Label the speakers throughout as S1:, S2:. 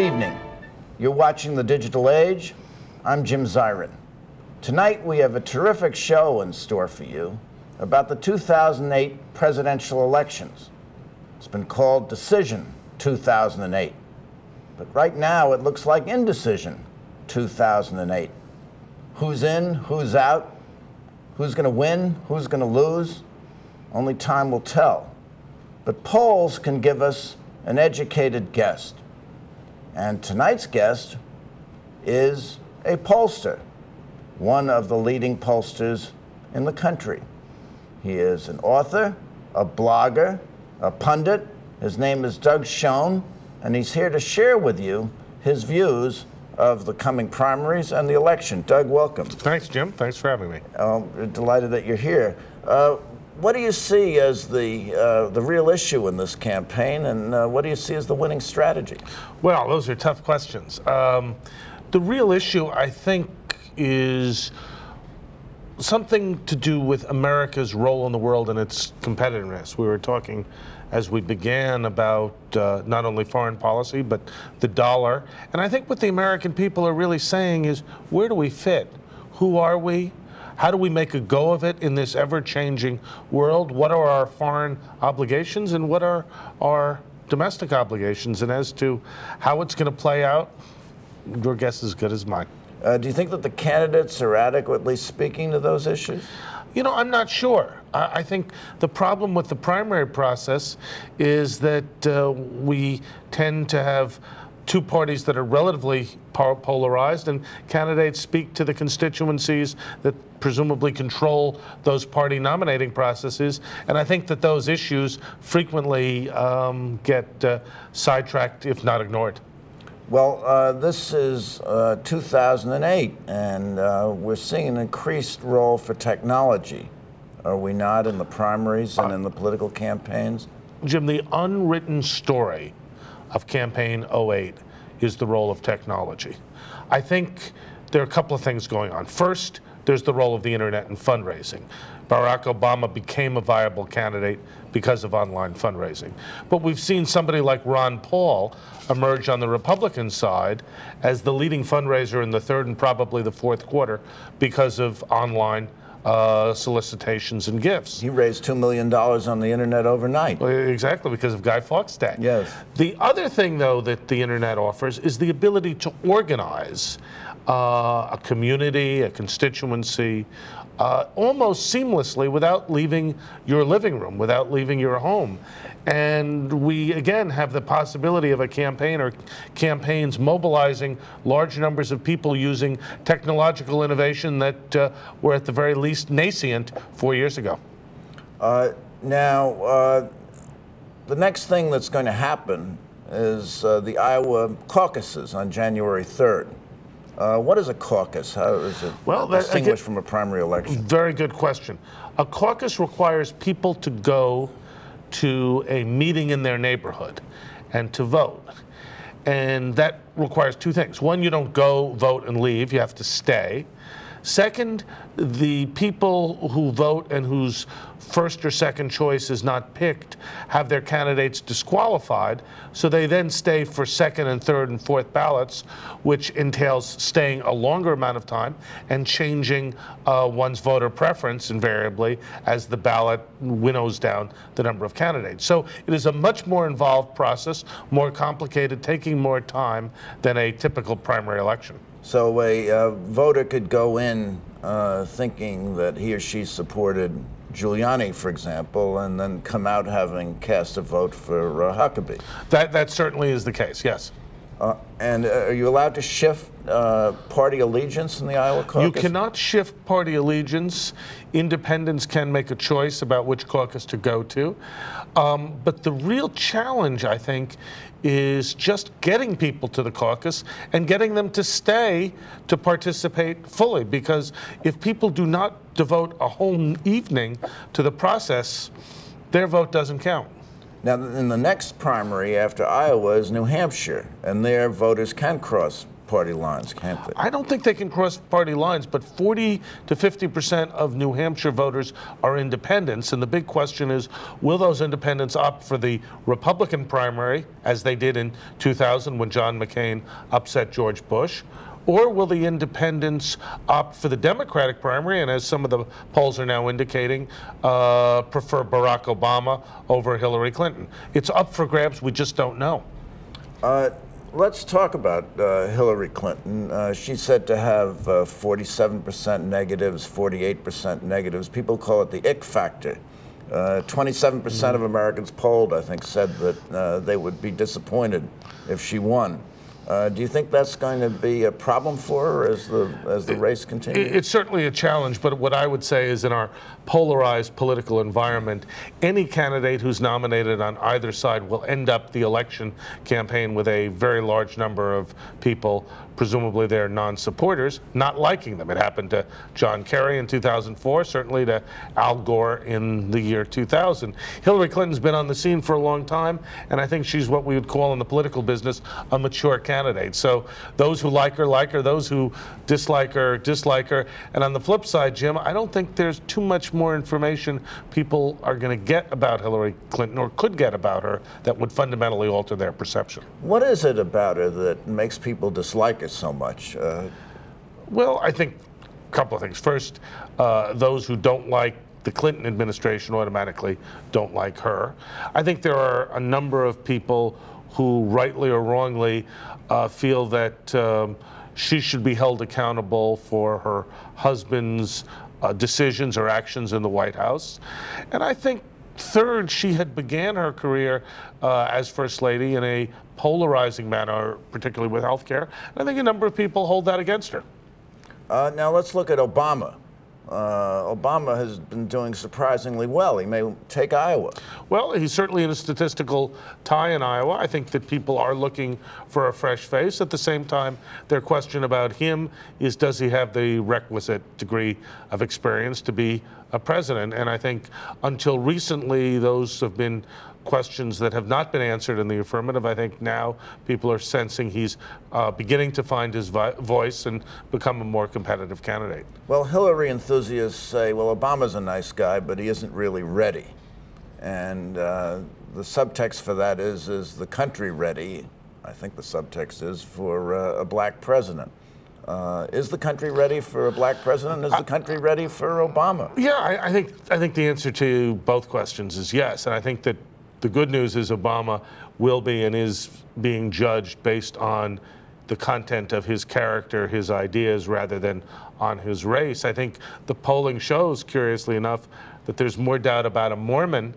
S1: Good evening. You're watching The Digital Age. I'm Jim Zirin. Tonight we have a terrific show in store for you about the 2008 presidential elections. It's been called Decision 2008. But right now it looks like Indecision 2008. Who's in, who's out, who's going to win, who's going to lose? Only time will tell. But polls can give us an educated guess. And tonight's guest is a pollster, one of the leading pollsters in the country. He is an author, a blogger, a pundit. His name is Doug Schoen, and he's here to share with you his views of the coming primaries and the election. Doug, welcome.
S2: Thanks, Jim. Thanks for having me.
S1: We're delighted that you're here. What do you see as the real issue in this campaign, and what do you see as the winning strategy?
S2: Well, those are tough questions. The real issue, I think, is something to do with America's role in the world and its competitiveness. We were talking as we began about not only foreign policy, but the dollar. And I think what the American people are really saying is, where do we fit? Who are we? How do we make a go of it in this ever-changing world? What are our foreign obligations and what are our domestic obligations? And as to how it's going to play out, your guess is as good as mine.
S1: Do you think that the candidates are adequately speaking to those issues?
S2: You know, I'm not sure. I think the problem with the primary process is that we tend to have two parties that are relatively polarized, and candidates speak to the constituencies that presumably control those party nominating processes. And I think that those issues frequently get sidetracked, if not ignored.
S1: Well, this is 2008, and we're seeing an increased role for technology. Are we not, in the primaries and in the political campaigns?
S2: Jim, the unwritten story of campaign 08 is the role of technology. I think there are a couple of things going on. First, there's the role of the internet in fundraising. Barack Obama became a viable candidate because of online fundraising. But we've seen somebody like Ron Paul emerge on the Republican side as the leading fundraiser in the third and probably the fourth quarter because of online solicitations and gifts.
S1: He raised $2 million on the internet overnight.
S2: Exactly, because of Guy Fawkes Day.
S1: Yes.
S2: The other thing, though, that the internet offers is the ability to organize a community, a constituency, almost seamlessly without leaving your living room, without leaving your home. And we, again, have the possibility of a campaign or campaigns mobilizing large numbers of people using technological innovation that were at the very least nascent 4 years ago.
S1: Now, the next thing that's going to happen is the Iowa caucuses on January 3rd. What is a caucus? How is it distinguished from a primary election?
S2: Very good question. A caucus requires people to go to a meeting in their neighborhood and to vote. And that requires two things. One, you don't go, vote, and leave. You have to stay. Second, the people who vote and whose first or second choice is not picked have their candidates disqualified, so they then stay for second and third and fourth ballots, which entails staying a longer amount of time and changing one's voter preference invariably as the ballot winnows down the number of candidates. So it is a much more involved process, more complicated, taking more time than a typical primary election.
S1: So a voter could go in thinking that he or she supported Giuliani, for example, and then come out having cast a vote for Huckabee.
S2: That certainly is the case, yes.
S1: And are you allowed to shift party allegiance in the Iowa caucus?
S2: You cannot shift party allegiance. Independents can make a choice about which caucus to go to. But the real challenge, I think, is just getting people to the caucus and getting them to stay to participate fully. Because if people do not devote a whole evening to the process, their vote doesn't count.
S1: Now, in the next primary after Iowa is New Hampshire, and there voters can cross party lines, can't they?
S2: I don't think they can cross party lines, but 40 to 50% of New Hampshire voters are independents, and the big question is, will those independents opt for the Republican primary, as they did in 2000 when John McCain upset George Bush, or will the independents opt for the Democratic primary, and as some of the polls are now indicating, prefer Barack Obama over Hillary Clinton? It's up for grabs. We just don't know.
S1: Let's talk about Hillary Clinton. She's said to have 47% negatives, 48% negatives. People call it the ick factor. 27% of Americans polled, I think, said that they would be disappointed if she won. Do you think that's going to be a problem for her as the race continues?
S2: It's certainly a challenge, but what I would say is in our polarized political environment, any candidate who's nominated on either side will end up the election campaign with a very large number of people, presumably their non-supporters, not liking them. It happened to John Kerry in 2004, certainly to Al Gore in the year 2000. Hillary Clinton's been on the scene for a long time, and I think she's what we would call in the political business a mature candidate. So those who like her, those who dislike her. And on the flip side, Jim, I don't think there's too much more information people are going to get about Hillary Clinton, or could get about her, that would fundamentally alter their perception.
S1: What is it about her that makes people dislike her so much?
S2: Well, I think a couple of things. First, those who don't like the Clinton administration automatically don't like her. I think there are a number of people who, rightly or wrongly, feel that she should be held accountable for her husband's decisions or actions in the White House. And I think, third, she had began her career as First Lady in a polarizing manner, particularly with health care. And I think a number of people hold that against her.
S1: Now let's look at Obama. Obama has been doing surprisingly well. He may take Iowa.
S2: Well, he's certainly in a statistical tie in Iowa. I think that people are looking for a fresh face. At the same time, their question about him is, does he have the requisite degree of experience to be a president? And I think until recently, those have been questions that have not been answered in the affirmative. I think now people are sensing he's beginning to find his voice and become a more competitive candidate.
S1: Well, Hillary enthusiasts say, well, Obama's a nice guy, but he isn't really ready. And the subtext for that is the country ready? I think the subtext is for a black president. Is the country ready for a black president? Is the country ready for Obama?
S2: Yeah, I think the answer to both questions is yes. And I think that the good news is Obama will be and is being judged based on the content of his character, his ideas, rather than on his race. I think the polling shows, curiously enough, that there's more doubt about a Mormon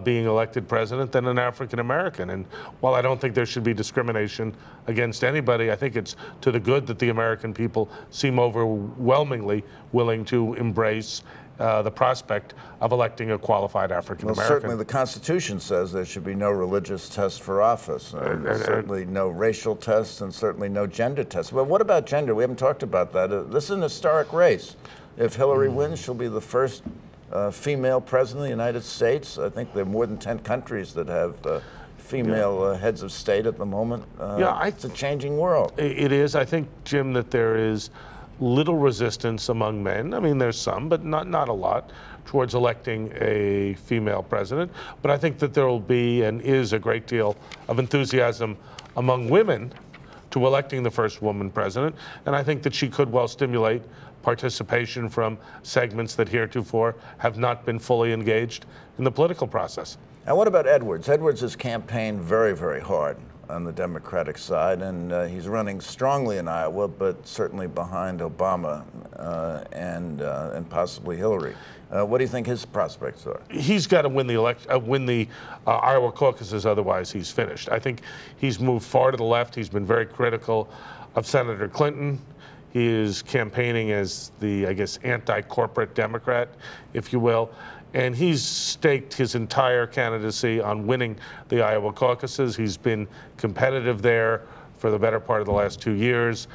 S2: being elected president than an African American. And while I don't think there should be discrimination against anybody, I think it's to the good that the American people seem overwhelmingly willing to embrace the prospect of electing a qualified African American.
S1: Well, certainly the Constitution says there should be no religious test for office, certainly no racial tests, and certainly no gender tests. But what about gender? We haven't talked about that. This is an historic race. If Hillary wins, she'll be the first female president of the United States. I think there are more than 10 countries that have female heads of state at the moment. It's a changing world.
S2: It is. I think, Jim, that there is little resistance among men. I mean, there's some, but not a lot, towards electing a female president. But I think that there will be and is a great deal of enthusiasm among women to electing the first woman president. And I think that she could well stimulate participation from segments that heretofore have not been fully engaged in the political process.
S1: And what about Edwards? Edwards has campaigned very, very hard on the Democratic side, and he's running strongly in Iowa, but certainly behind Obama and possibly Hillary. What do you think his prospects are? He's
S2: got to win the Iowa caucuses, otherwise he's finished. I think he's moved far to the left. He's been very critical of Senator Clinton. He is campaigning as the, I guess, anti-corporate Democrat, if you will. And he's staked his entire candidacy on winning the Iowa caucuses. He's been competitive there for the better part of the last 2 years.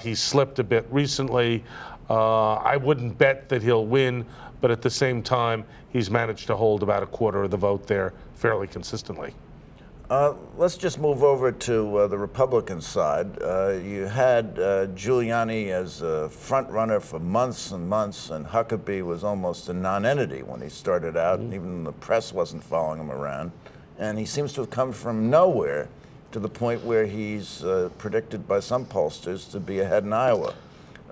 S2: He slipped a bit recently. I wouldn't bet that he'll win, but at the same time, he's managed to hold about a quarter of the vote there fairly consistently.
S1: Let's just move over to the Republican side. You had Giuliani as a front runner for months and months, and Huckabee was almost a non-entity when he started out, and even the press wasn't following him around. And he seems to have come from nowhere to the point where he's predicted by some pollsters to be ahead in Iowa.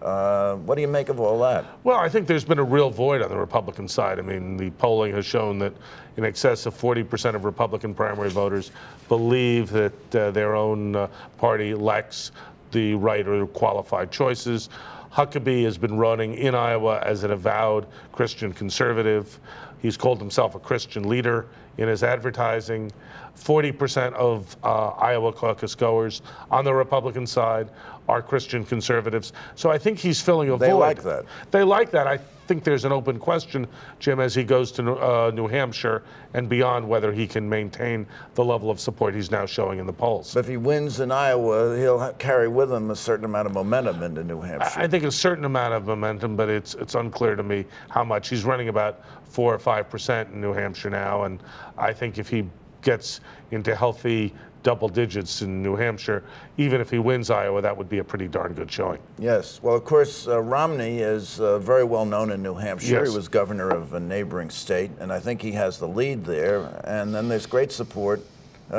S1: What do you make of all that?
S2: Well, I think there's been a real void on the Republican side. I mean, the polling has shown that in excess of 40% of Republican primary voters believe that their own party lacks the right or qualified choices. Huckabee has been running in Iowa as an avowed Christian conservative. He's called himself a Christian leader in his advertising. 40% of Iowa caucus goers on the Republican side are Christian conservatives. So I think he's filling a void.
S1: They like that.
S2: They like that. I think there's an open question, Jim, as he goes to New Hampshire and beyond, whether he can maintain the level of support he's now showing in the polls.
S1: But if he wins in Iowa, he'll carry with him a certain amount of momentum into New Hampshire.
S2: I think a certain amount of momentum, but it's unclear to me how much. He's running about 4 or 5% in New Hampshire now, and I think if he gets into healthy double digits in New Hampshire, even if he wins Iowa, that would be a pretty darn good showing.
S1: Yes. Well, of course, Romney is very well known in New Hampshire.
S2: Yes.
S1: He was governor of a neighboring state, and I think he has the lead there. And then there's great support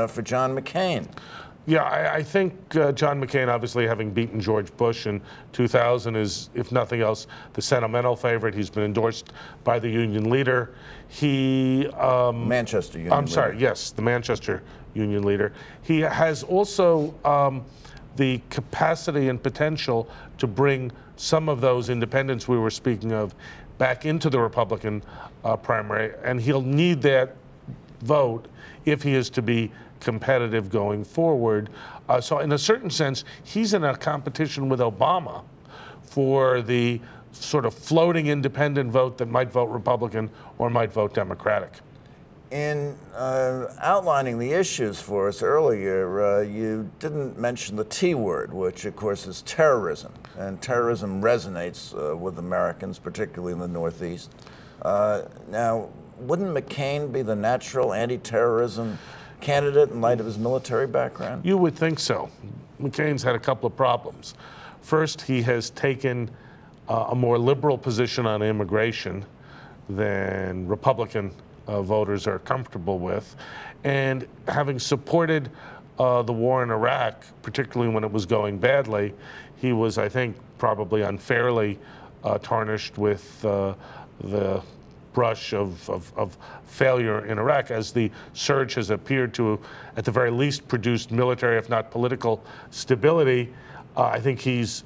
S1: for John McCain.
S2: Yeah, I think John McCain, obviously having beaten George Bush in 2000, is, if nothing else, the sentimental favorite. He's been endorsed by the union leader.
S1: Manchester Union
S2: leader. Yes, the Manchester Union leader. He has also the capacity and potential to bring some of those independents we were speaking of back into the Republican primary, and he'll need that vote if he is to be competitive going forward. So in a certain sense, he's in a competition with Obama for the sort of floating independent vote that might vote Republican or might vote Democratic.
S1: In outlining the issues for us earlier, you didn't mention the T word, which of course is terrorism. And terrorism resonates with Americans, particularly in the Northeast. Now, wouldn't McCain be the natural anti-terrorism candidate in light of his military background?
S2: You would think so. McCain's had a couple of problems. First, he has taken a more liberal position on immigration than Republican voters are comfortable with. And having supported the war in Iraq, particularly when it was going badly, he was, I think, probably unfairly tarnished with the brush of failure in Iraq, as the surge has appeared to, at the very least, produce military, if not political, stability. I think he's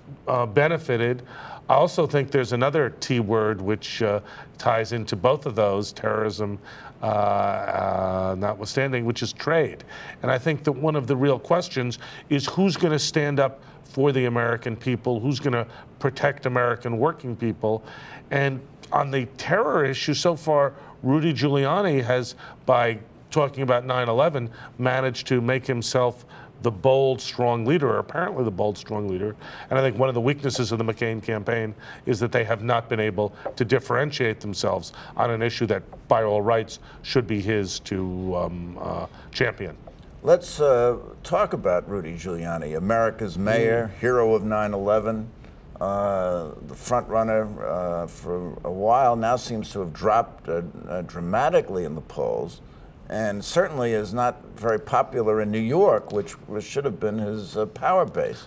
S2: benefited. I also think there's another T word which ties into both of those, terrorism notwithstanding, which is trade. And I think that one of the real questions is who's going to stand up for the American people, who's going to protect American working people. And on the terror issue, so far, Rudy Giuliani has, by talking about 9/11, managed to make himself the bold, strong leader, or apparently the bold, strong leader. And I think one of the weaknesses of the McCain campaign is that they have not been able to differentiate themselves on an issue that, by all rights, should be his to champion.
S1: Let's talk about Rudy Giuliani, America's mayor, hero of 9/11. The front runner for a while now seems to have dropped dramatically in the polls, and certainly is not very popular in New York, which should have been his power base.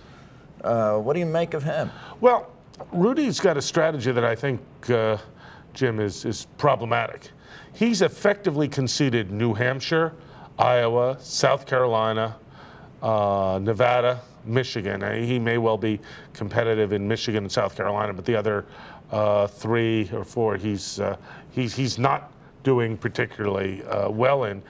S1: What do you make of him?
S2: Well, Rudy's got a strategy that I think, Jim, is problematic. He's effectively conceded New Hampshire, Iowa, South Carolina, Nevada, Michigan. He may well be competitive in Michigan and South Carolina, but the other 3 or 4 he's not doing particularly well in.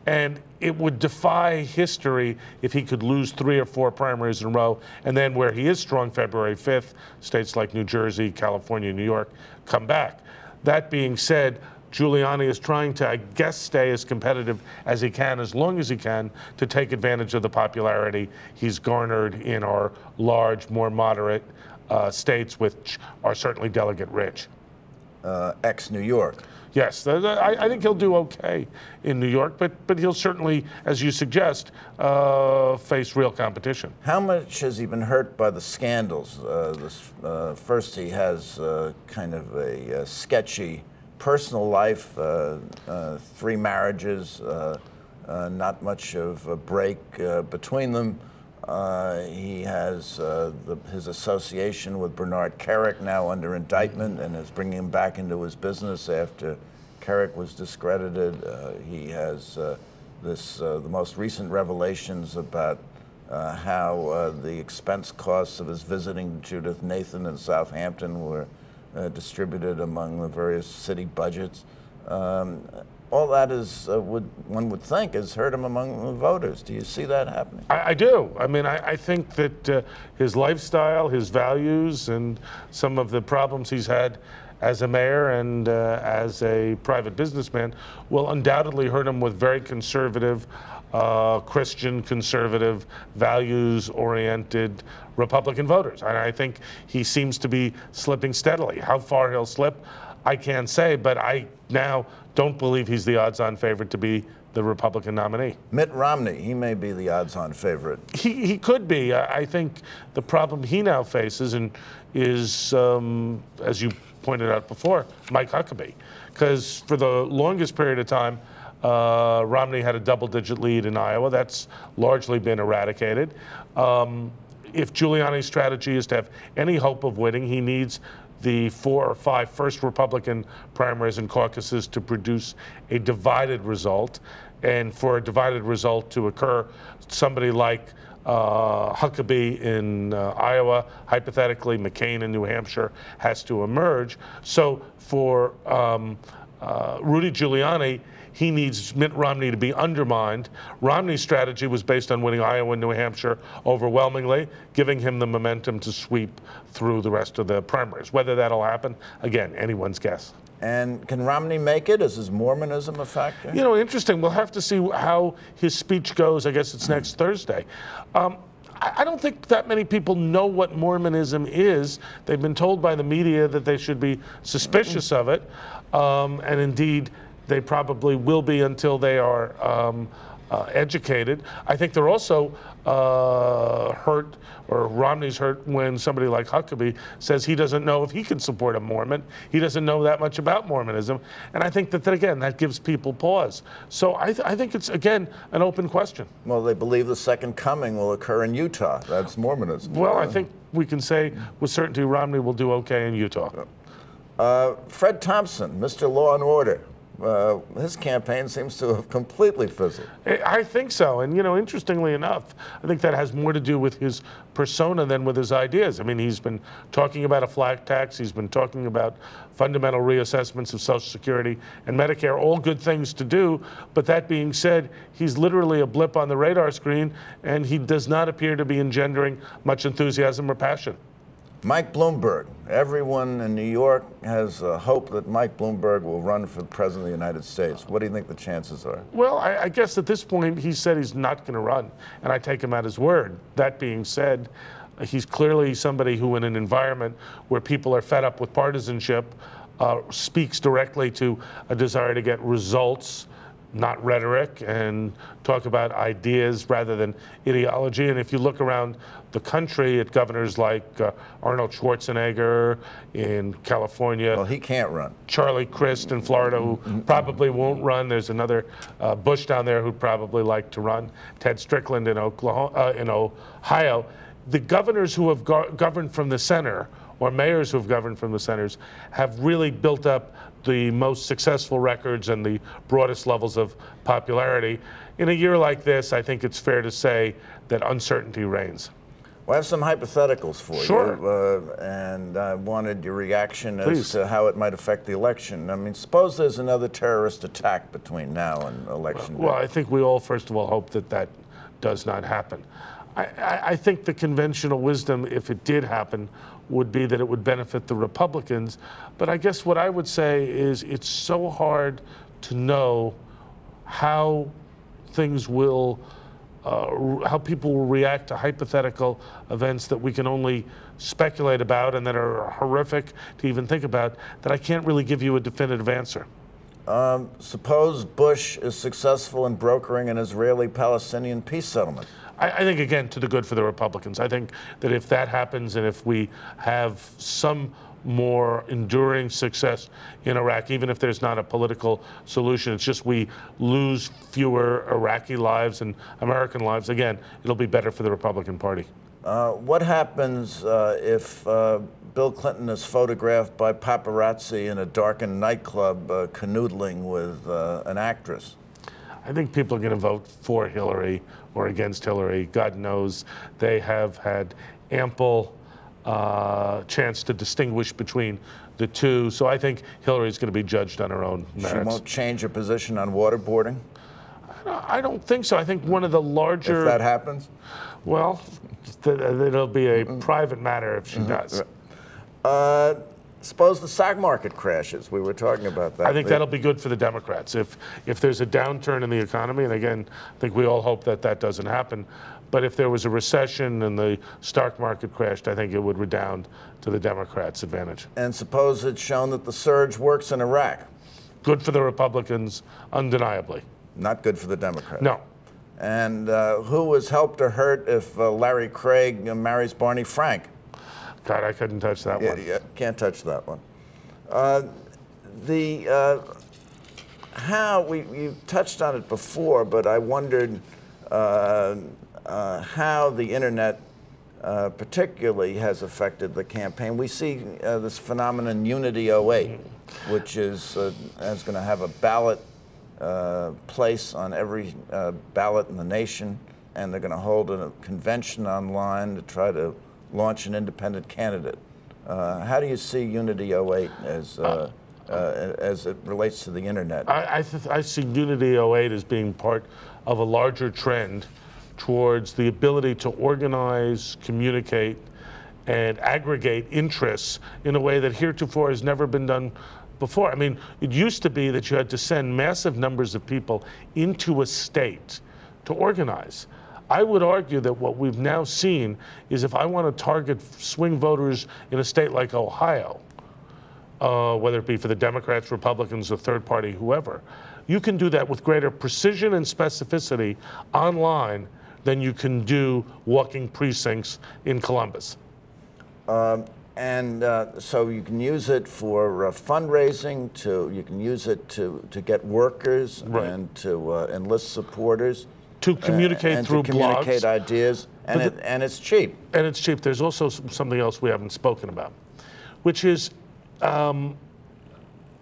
S2: And it would defy history if he could lose 3 or 4 primaries in a row, and then where he is strong, February 5th, states like New Jersey, California, New York, come back. That being said, Giuliani is trying to, I guess, stay as competitive as he can, as long as he can, to take advantage of the popularity he's garnered in our large, more moderate states, which are certainly delegate rich.
S1: Ex-New York.
S2: Yes, I think he'll do okay in New York, but he'll certainly, as you suggest, face real competition.
S1: How much has he been hurt by the scandals? First, he has kind of a sketchy personal life, 3 marriages, not much of a break between them. He has his association with Bernard Kerik now under indictment and is bringing him back into his business after Kerik was discredited. He has the most recent revelations about how the expense costs of his visiting Judith Nathan in Southampton were distributed among the various city budgets. All that is, one would think, has hurt him among the voters. Do you see that happening?
S2: I do. I mean, I think that his lifestyle, his values, and some of the problems he's had as a mayor and as a private businessman will undoubtedly hurt him with very conservative, Christian conservative, values-oriented Republican voters. And I think he seems to be slipping steadily. How far he'll slip, I can't say, but I now don't believe he's the odds-on favorite to be the Republican nominee.
S1: Mitt Romney, he may be the odds-on favorite.
S2: He could be. I think the problem he now faces is, as you pointed out before, Mike Huckabee. Because for the longest period of time, Romney had a double-digit lead in Iowa. That's largely been eradicated. If Giuliani's strategy is to have any hope of winning, he needs the 4 or 5 first Republican primaries and caucuses to produce a divided result. And for a divided result to occur, somebody like Huckabee in Iowa, hypothetically McCain in New Hampshire, has to emerge. So for Rudy Giuliani, he needs Mitt Romney to be undermined. Romney's strategy was based on winning Iowa and New Hampshire overwhelmingly, giving him the momentum to sweep through the rest of the primaries. Whether that'll happen, again, anyone's guess.
S1: And can Romney make it? Is his Mormonism a factor?
S2: You know, interesting. We'll have to see how his speech goes. I guess it's next Thursday. I don't think that many people know what Mormonism is. They've been told by the media that they should be suspicious of it. And indeed, they probably will be until they are educated. I think they're also hurt, or Romney's hurt, when somebody like Huckabee says he doesn't know if he can support a Mormon. He doesn't know that much about Mormonism. And I think that again, that gives people pause. So I think it's, again, an open question. Well,
S1: they believe the second coming will occur in Utah. That's Mormonism.
S2: Well, I think we can say with certainty Romney will do okay in Utah.
S1: Fred Thompson, Mr. Law and Order. His campaign seems to have completely fizzled.
S2: I think so. And, you know, interestingly enough, I think that has more to do with his persona than with his ideas. I mean, he's been talking about a flat tax. He's been talking about fundamental reassessments of Social Security and Medicare, all good things to do. But that being said, he's literally a blip on the radar screen, and he does not appear to be engendering much enthusiasm or passion.
S1: Mike Bloomberg. Everyone in New York has hope that Mike Bloomberg will run for president of the United States. What do you think the chances are?
S2: Well, I guess at this point he said he's not going to run, and I take him at his word. That being said, he's clearly somebody who, in an environment where people are fed up with partisanship, speaks directly to a desire to get results, not rhetoric, and talk about ideas rather than ideology. And if you look around the country at governors like Arnold Schwarzenegger in California.
S1: Well, he can't run.
S2: Charlie Crist in Florida, who probably won't run. There's another Bush down there who'd probably like to run. Ted Strickland in Ohio. The governors who have governed from the center, or mayors who have governed from the centers, have really built up the most successful records and the broadest levels of popularity. In a year like this, I think it's fair to say that uncertainty reigns.
S1: Well, I have some hypotheticals for you, and I wanted your reaction as to how it might affect the election. I mean, suppose there's another terrorist attack between now and election day.
S2: Well, I think we all, first of all, hope that that does not happen. I think the conventional wisdom, if it did happen, would be that it would benefit the Republicans. But I guess what I would say is it's so hard to know how things will, how people will react to hypothetical events that we can only speculate about and that are horrific to even think about, that I can't really give you a definitive answer.
S1: Suppose Bush is successful in brokering an Israeli-Palestinian peace settlement.
S2: I think, again, to the good for the Republicans. I think that if that happens and if we have some more enduring success in Iraq, even if there's not a political solution, it's just we lose fewer Iraqi lives and American lives, again, it'll be better for the Republican Party.
S1: What happens if Bill Clinton is photographed by paparazzi in a darkened nightclub canoodling with an actress?
S2: I think people are going to vote for Hillary or against Hillary. God knows they have had ample chance to distinguish between the two. So I think Hillary's going to be judged on her own merits.
S1: She won't change her position on waterboarding?
S2: I don't think so. I think one of the larger...
S1: If that happens?
S2: Well, it'll be a private matter if she does.
S1: Suppose the stock market crashes. We were talking about that.
S2: I think that'll be good for the Democrats. If there's a downturn in the economy, and again, I think we all hope that that doesn't happen, but if there was a recession and the stock market crashed, I think it would redound to the Democrats' advantage.
S1: And suppose it's shown that the surge works in Iraq.
S2: Good for the Republicans, undeniably.
S1: Not good for the Democrats.
S2: No.
S1: And who was helped or hurt if Larry Craig marries Barney Frank?
S2: God, I couldn't touch that one.
S1: Yeah, can't touch that one. You touched on it before, but I wondered how the internet particularly has affected the campaign. We see this phenomenon Unity 08, which is going to have a ballot place on every ballot in the nation, and they're going to hold a convention online to try to launch an independent candidate. How do you see Unity 08 as it relates to the internet?
S2: I see Unity 08 as being part of a larger trend towards the ability to organize, communicate, and aggregate interests in a way that heretofore has never been done before. I mean, it used to be that you had to send massive numbers of people into a state to organize. I would argue that what we've now seen is if I want to target swing voters in a state like Ohio, whether it be for the Democrats, Republicans, or third party, whoever, you can do that with greater precision and specificity online than you can do walking precincts in Columbus.
S1: So you can use it for fundraising, you can use it to get workers, right, and to enlist supporters.
S2: To communicate through
S1: to communicate
S2: blogs.
S1: Ideas, and it's cheap.
S2: And it's cheap. There's also something else we haven't spoken about, which is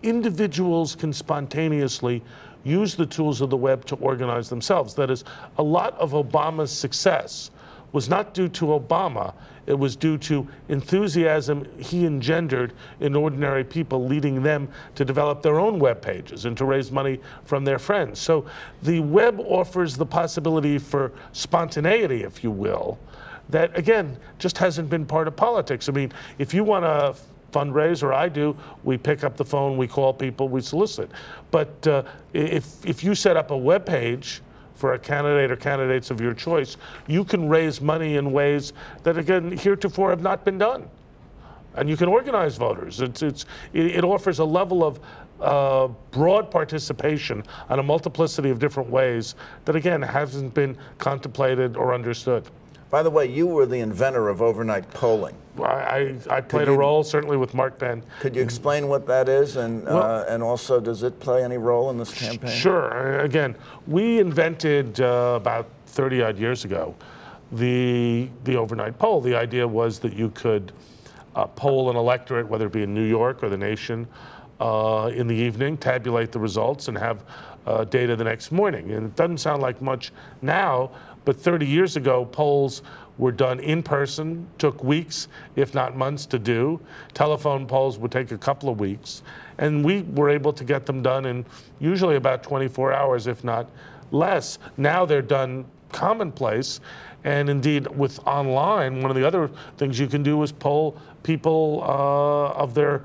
S2: individuals can spontaneously use the tools of the web to organize themselves. That is, a lot of Obama's success was not due to Obama. It was due to enthusiasm he engendered in ordinary people, leading them to develop their own web pages and to raise money from their friends. So the web offers the possibility for spontaneity, if you will, that, again, just hasn't been part of politics. I mean, if you want to fundraise, or I do, we pick up the phone, we call people, we solicit. But if you set up a web page for a candidate or candidates of your choice, you can raise money in ways that, again, heretofore have not been done. And you can organize voters. It offers a level of broad participation on a multiplicity of different ways that, again, hasn't been contemplated or understood.
S1: By the way, you were the inventor of overnight polling.
S2: I played a role, certainly with Mark Penn.
S1: Could you explain what that is, and also does it play any role in this campaign?
S2: Sure. Again, we invented about 30-odd years ago the overnight poll. The idea was that you could poll an electorate, whether it be in New York or the nation, in the evening, tabulate the results, and have data the next morning. And it doesn't sound like much now, but 30 years ago, polls were done in person, took weeks, if not months to do. Telephone polls would take a couple of weeks. And we were able to get them done in usually about 24 hours, if not less. Now they're done commonplace. And indeed, with online, one of the other things you can do is poll people of their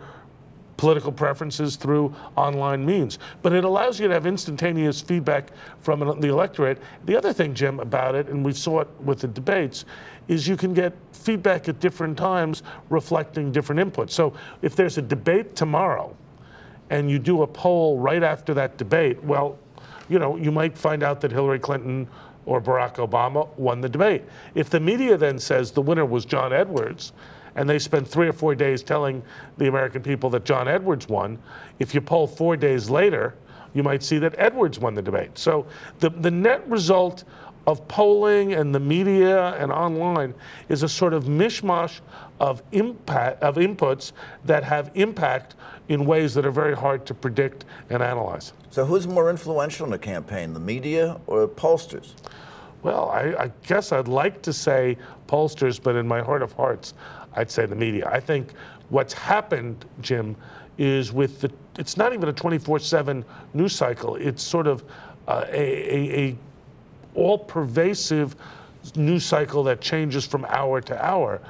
S2: political preferences through online means. But it allows you to have instantaneous feedback from the electorate. The other thing, Jim, about it, and we saw it with the debates, is you can get feedback at different times reflecting different inputs. So if there's a debate tomorrow and you do a poll right after that debate, well, you know, you might find out that Hillary Clinton or Barack Obama won the debate. If the media then says the winner was John Edwards, and they spend 3 or 4 days telling the American people that John Edwards won, if you poll 4 days later, you might see that Edwards won the debate. So the net result of polling and the media and online is a sort of mishmash of inputs that have impact in ways that are very hard to predict and analyze.
S1: So who's more influential in the campaign, the media or pollsters?
S2: Well, I guess I'd like to say pollsters, but in my heart of hearts, I'd say the media. I think what's happened, Jim, is it's not even a 24/7 news cycle. It's sort of a all-pervasive news cycle that changes from hour to hour.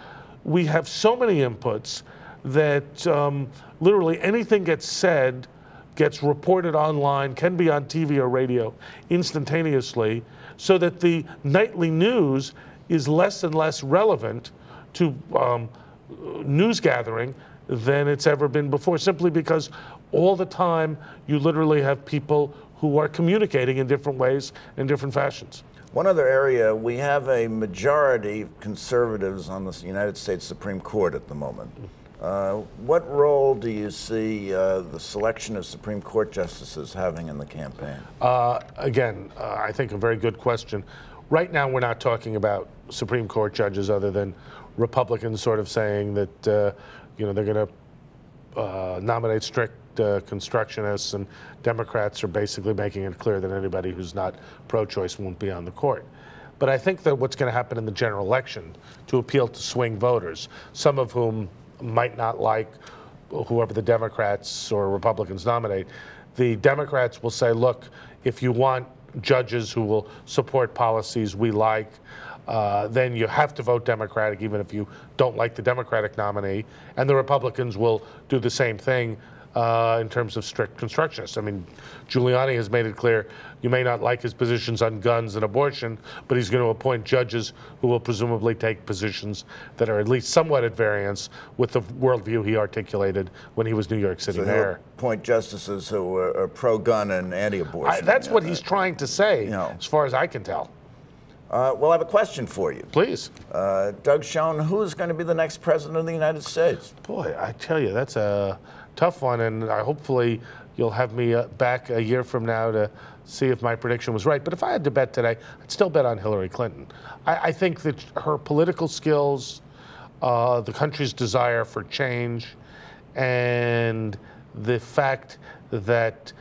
S2: We have so many inputs that literally anything gets said, gets reported online, can be on TV or radio instantaneously, so that the nightly news is less and less relevant to news gathering than it's ever been before, simply because all the time you literally have people who are communicating in different ways, in different fashions.
S1: One other area, we have a majority of conservatives on the United States Supreme Court at the moment. What role do you see the selection of Supreme Court justices having in the campaign?
S2: Again, I think a very good question. Right now, we're not talking about Supreme Court judges other than Republicans sort of saying that you know, they're going to nominate strict constructionists, and Democrats are basically making it clear that anybody who's not pro-choice won't be on the court. But I think that what's going to happen in the general election to appeal to swing voters, some of whom might not like whoever the Democrats or Republicans nominate, the Democrats will say, look, if you want judges who will support policies we like, then you have to vote Democratic even if you don't like the Democratic nominee. And the Republicans will do the same thing in terms of strict constructionists. I mean, Giuliani has made it clear you may not like his positions on guns and abortion, but he's going to appoint judges who will presumably take positions that are at least somewhat at variance with the worldview he articulated when he was New York City mayor.
S1: He'll appoint justices who are pro-gun and anti-abortion.
S2: That's what he's trying to say, as far as I can tell.
S1: Well, I have a question for you.
S2: Please.
S1: Doug Schoen, who's going to be the next president of the United States?
S2: Boy, I tell you, that's a tough one, and hopefully you'll have me back a year from now to see if my prediction was right. But if I had to bet today, I'd still bet on Hillary Clinton. I think that her political skills, the country's desire for change, and the fact that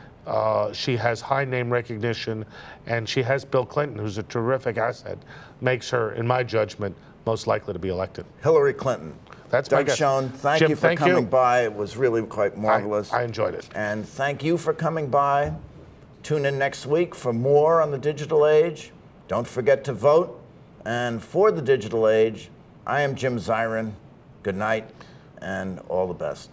S2: she has high name recognition, and she has Bill Clinton, who's a terrific asset, makes her, in my judgment, most likely to be elected.
S1: Hillary Clinton.
S2: That's
S1: Doug Schoen, thank you for coming by. It was really quite marvelous.
S2: I enjoyed it.
S1: And thank you for coming by. Tune in next week for more on the digital age. Don't forget to vote. And for the digital age, I am Jim Zirin. Good night and all the best.